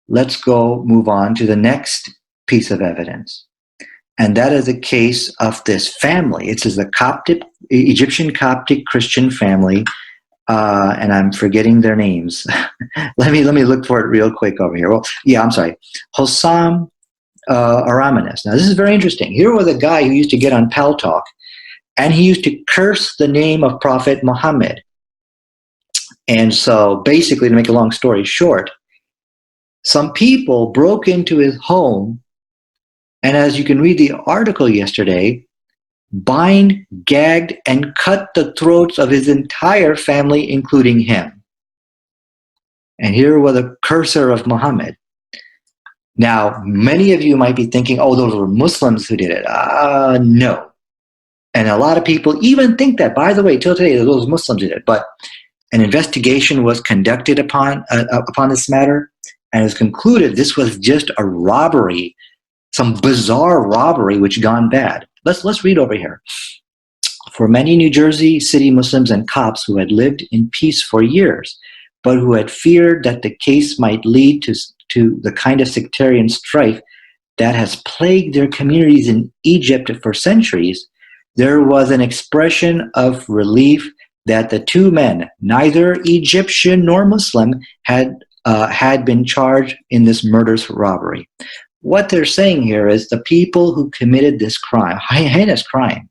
let's go move on to the next piece of evidence. And that is a case of this family. It is a Egyptian Coptic Christian family, and I'm forgetting their names. let me look for it real quick over here. Well, yeah, I'm sorry. Hossam Araminus. Now, this is very interesting. Here was a guy who used to get on Pal Talk, and he used to curse the name of Prophet Muhammad. And so, basically, to make a long story short, some people broke into his home, and as you can read the article yesterday, bind, gagged, and cut the throats of his entire family, including him. And here was a cursor of Muhammad. Now, many of you might be thinking, oh, those were Muslims who did it. No. And a lot of people even think that, by the way, till today, those Muslims did it. But an investigation was conducted upon this matter, and it was concluded this was just a robbery, some bizarre robbery which gone bad. Let's read over here. For many New Jersey City Muslims and Copts who had lived in peace for years, but who had feared that the case might lead to the kind of sectarian strife that has plagued their communities in Egypt for centuries, there was an expression of relief that the two men, neither Egyptian nor Muslim, had been charged in this murderous robbery. What they're saying here is the people who committed this crime, heinous crime,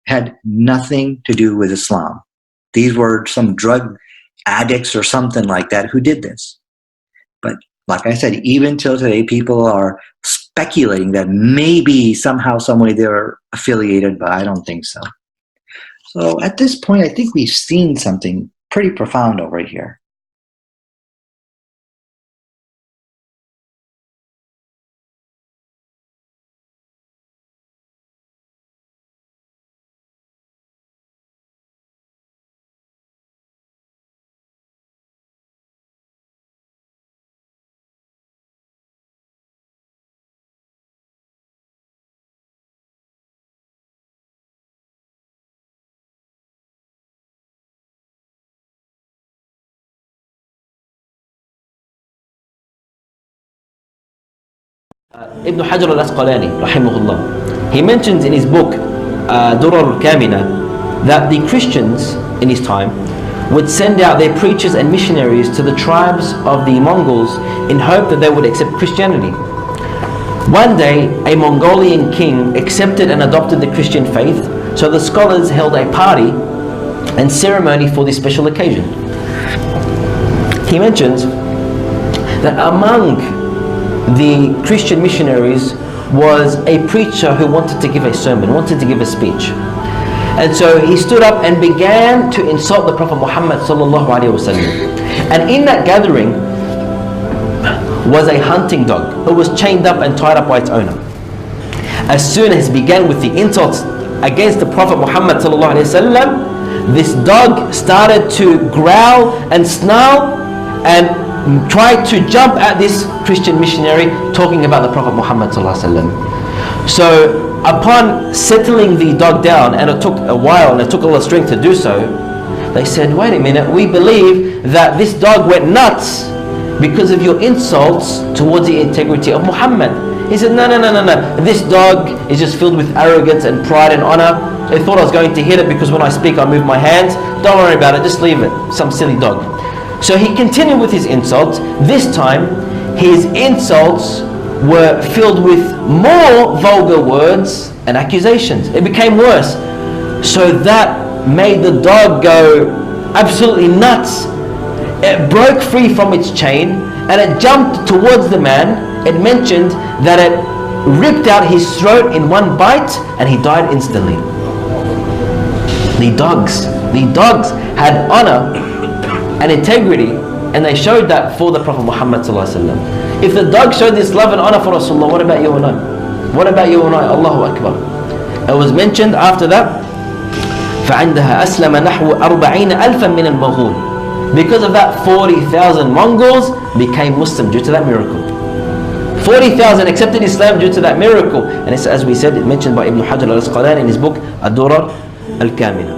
had nothing to do with Islam. These were some drug addicts or something like that who did this. But like I said, even till today, people are speculating that maybe somehow, some way they're affiliated, but I don't think so. So at this point, I think we've seen something pretty profound over here. Ibn Hajar al-Asqalani, rahimahullah, he mentions in his book, Durar al-Kamina, that the Christians in his time would send out their preachers and missionaries to the tribes of the Mongols in hope that they would accept Christianity. One day, a Mongolian king accepted and adopted the Christian faith, so the scholars held a party and ceremony for this special occasion. He mentions that among the Christian missionaries was a preacher who wanted to give a sermon, wanted to give a speech. And so he stood up and began to insult the Prophet Muhammad sallallahu alaihi wasallam. And in that gathering was a hunting dog who was chained up and tied up by its owner. As soon as he began with the insults against the Prophet Muhammad sallallahu alaihi wasallam, this dog started to growl and snarl and tried to jump at this Christian missionary talking about the Prophet Muhammad sallallahu alaihi wasallam. So upon settling the dog down, and it took a while and it took a lot of strength to do so, they said, wait a minute, we believe that this dog went nuts because of your insults towards the integrity of Muhammad. He said, no, this dog is just filled with arrogance and pride and honor. They thought I was going to hit it because when I speak I move my hands. Don't worry about it, just leave it, some silly dog. So he continued with his insults. This time his insults were filled with more vulgar words and accusations. It became worse. So that made the dog go absolutely nuts. It broke free from its chain and it jumped towards the man. It mentioned that it ripped out his throat in one bite and he died instantly. The dogs had honor and integrity, and they showed that for the Prophet Muhammad sallallahu alaihi wasallam. If the dog showed this love and honor for Rasulullah, what about you and I? What about you and I? Allahu Akbar. It was mentioned after that, فعندها أسلم نحو 40,000 من المغول. Because of that, 40,000 Mongols became Muslim due to that miracle. 40,000 accepted Islam due to that miracle. And it's, as we said, mentioned by Ibn Hajar al-Asqalani in his book Ad-Durar al-Kamina.